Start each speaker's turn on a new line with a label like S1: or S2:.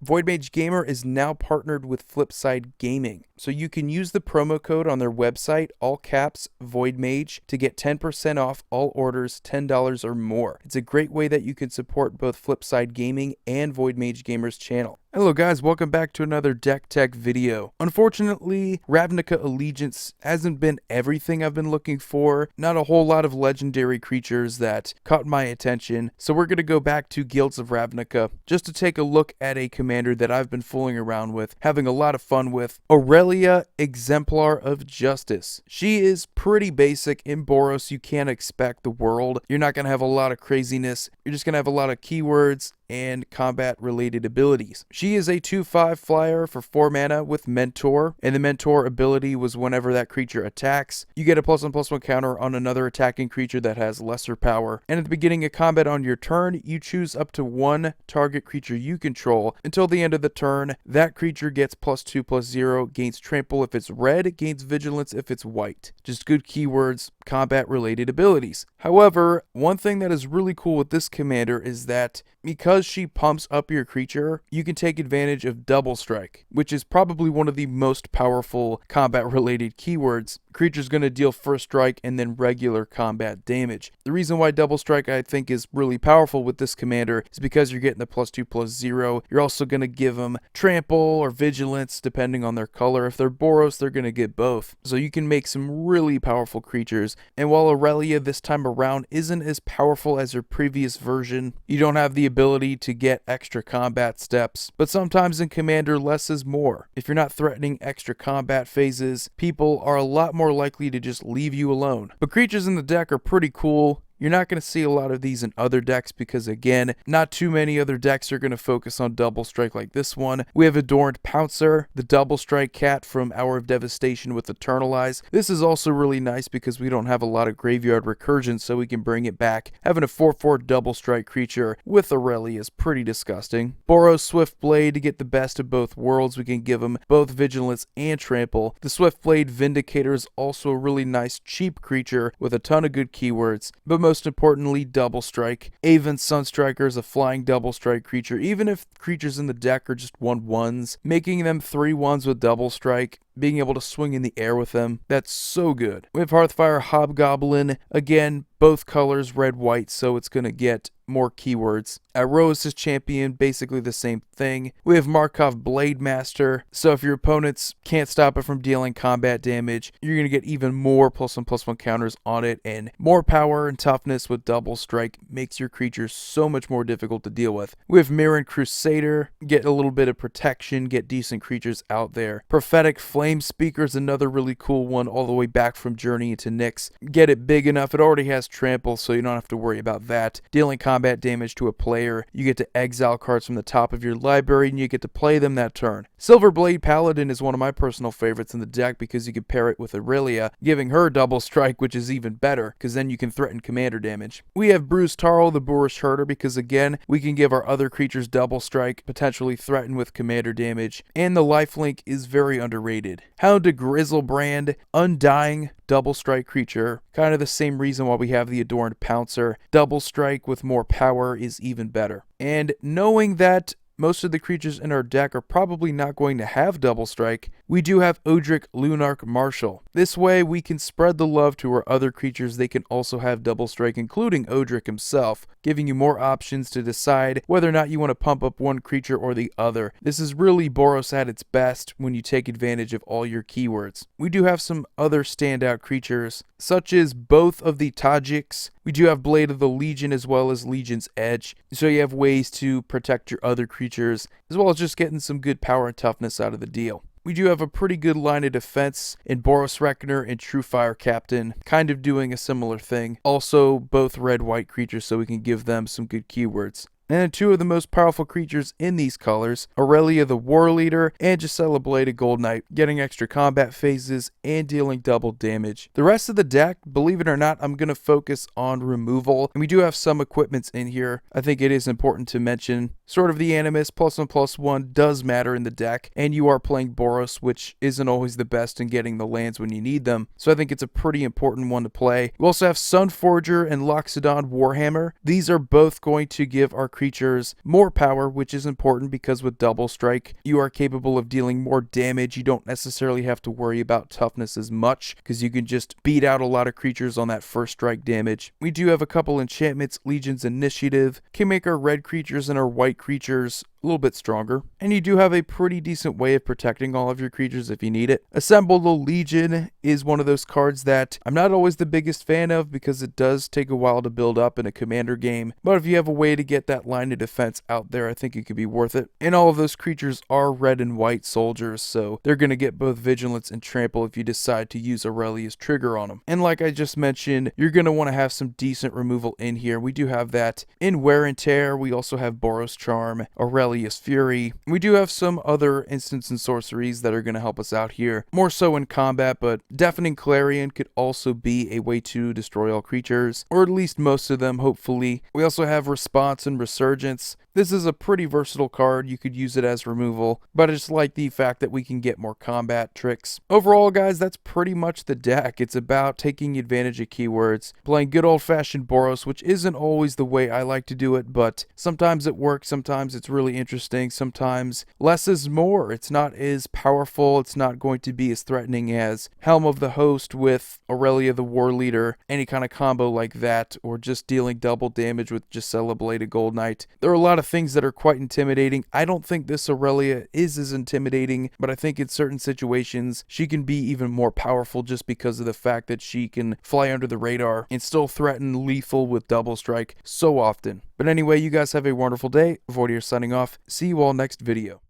S1: Void Mage Gamer is now partnered with Flipside Gaming, so you can use the promo code on their website, all caps Void Mage, to get 10% off all orders $10 or more. It's a great way that you can support both Flipside Gaming and Void Mage Gamer's channel. Hello guys, welcome back to another deck tech video. Unfortunately, Ravnica Allegiance hasn't been everything I've been looking for. Not a whole lot of legendary creatures that caught my attention, so we're going to go back to Guilds of Ravnica just to take a look at a commander that I've been fooling around with, having a lot of fun with. Aurelia, Exemplar of Justice. She is pretty basic. In Boros, you can't expect the world. You're not going to have a lot of craziness. You're just going to have a lot of keywords and combat related abilities. She is a 2/5 flyer for 4 mana with Mentor, and the Mentor ability was whenever that creature attacks, you get a +1/+1 counter on another attacking creature that has lesser power. And at the beginning of combat on your turn, you choose up to 1 target creature you control. Until the end of the turn, that creature gets +2/+0, gains trample if it's red, gains vigilance if it's white. Just good keywords, combat related abilities. However, one thing that is really cool with this commander is that because she pumps up your creature, you can take advantage of Double Strike, which is probably one of the most powerful combat related keywords. Creature's going to deal first strike and then regular combat damage. The reason why Double Strike I think is really powerful with this commander is because you're getting the +2/+0. You're also going to give them trample or vigilance depending on their color. If they're Boros, they're going to get both. So you can make some really powerful creatures. And while Aurelia this time around isn't as powerful as her previous version, you don't have the ability to get extra combat steps. But sometimes in Commander, less is more. If you're not threatening extra combat phases, people are a lot more likely to just leave you alone. But creatures in the deck are pretty cool. You're not going to see a lot of these in other decks because, again, not too many other decks are going to focus on Double Strike like this one. We have Adorned Pouncer, the Double Strike cat from Hour of Devastation with Eternalize. This is also really nice because we don't have a lot of graveyard recursion, so we can bring it back. Having a 4/4 Double Strike creature with Aurelia is pretty disgusting. Boros Swift Blade to get the best of both worlds. We can give him both Vigilance and Trample. The Swift Blade Vindicator is also a really nice, cheap creature with a ton of good keywords, but most importantly, Double Strike. Avon Sunstriker is a flying Double Strike creature. Even if creatures in the deck are just 1/1s, making them 3/1s with Double Strike, being able to swing in the air with them, that's so good. We have Hearthfire Hobgoblin. Again, both colors, red, white, so it's going to get more keywords. Rose's Champion, basically the same thing. We have Markov Blade Master, so if your opponents can't stop it from dealing combat damage, you're going to get even more +1/+1 counters on it, and more power and toughness with Double Strike makes your creatures so much more difficult to deal with. We have Mirren Crusader, get a little bit of protection, get decent creatures out there. Prophetic Flame Speaker is another really cool one, all the way back from Journey into Nyx. Get it big enough, it already has trample, so you don't have to worry about that. Dealing combat damage to a player, you get to exile cards from the top of your library and you get to play them that turn. Silverblade Paladin is one of my personal favorites in the deck because you can pair it with Aurelia, giving her Double Strike, which is even better because then you can threaten commander damage. We have Bruce Tarl, the Boorish Herder, because again, we can give our other creatures Double Strike, potentially threaten with commander damage, and the lifelink is very underrated. Hound of Grizzlebrand, Undying, Double Strike creature, kind of the same reason why we have the Adorned Pouncer. Double Strike with more power is even better. And knowing that most of the creatures in our deck are probably not going to have Double Strike, we do have Odric Lunarch Marshal. This way we can spread the love to our other creatures. They can also have Double Strike, including Odric himself, giving you more options to decide whether or not you want to pump up one creature or the other. This is really Boros at its best when you take advantage of all your keywords. We do have some other standout creatures, such as both of the Tajiks. We do have Blade of the Legion as well as Legion's Edge, so you have ways to protect your other creatures, as well as just getting some good power and toughness out of the deal. We do have a pretty good line of defense in Boros Reckoner and True Fire Captain, kind of doing a similar thing. Also, both red-white creatures, so we can give them some good keywords. And two of the most powerful creatures in these colors, Aurelia the War Leader and Gisela Blade of Gold Knight, getting extra combat phases and dealing double damage. The rest of the deck, believe it or not, I'm going to focus on removal, and we do have some equipments in here. I think it is important to mention sort of the Animus +1/+1 does matter in the deck, and you are playing Boros, which isn't always the best in getting the lands when you need them, so I think it's a pretty important one to play. We also have Sunforger and Loxodon Warhammer. These are both going to give our creatures more power, which is important because with double strike, you are capable of dealing more damage. You don't necessarily have to worry about toughness as much because you can just beat out a lot of creatures on that first strike damage. We do have a couple enchantments. Legion's Initiative can make our red creatures and our white creatures a little bit stronger, and you do have a pretty decent way of protecting all of your creatures if you need it. Assemble the Legion is one of those cards that I'm not always the biggest fan of because it does take a while to build up in a commander game, but if you have a way to get that line of defense out there, I think it could be worth it. And all of those creatures are red and white soldiers, so they're going to get both vigilance and trample if you decide to use Aurelia's trigger on them. And like I just mentioned, you're going to want to have some decent removal in here. We do have that in Wear and Tear. We also have Boros Charm, Aurelia's Fury. We do have some other instants and sorceries that are going to help us out here, more so in combat, but Deafening Clarion could also be a way to destroy all creatures, or at least most of them, hopefully. We also have Response and Resurgence. This is a pretty versatile card. You could use it as removal, but I just like the fact that we can get more combat tricks. Overall, guys, that's pretty much the deck. It's about taking advantage of keywords, playing good old-fashioned Boros, which isn't always the way I like to do it, but sometimes it works, sometimes it's really interesting, sometimes less is more. It's not as powerful, it's not going to be as threatening as Helm of the Host with Aurelia the War Leader, any kind of combo like that, or just dealing double damage with Gisela Bladed Gold Knight. There are a lot of things that are quite intimidating. I don't think this Aurelia is as intimidating, but I think in certain situations she can be even more powerful just because of the fact that she can fly under the radar and still threaten lethal with double strike so often. But anyway, you guys have a wonderful day. Voidier signing off. See you all next video.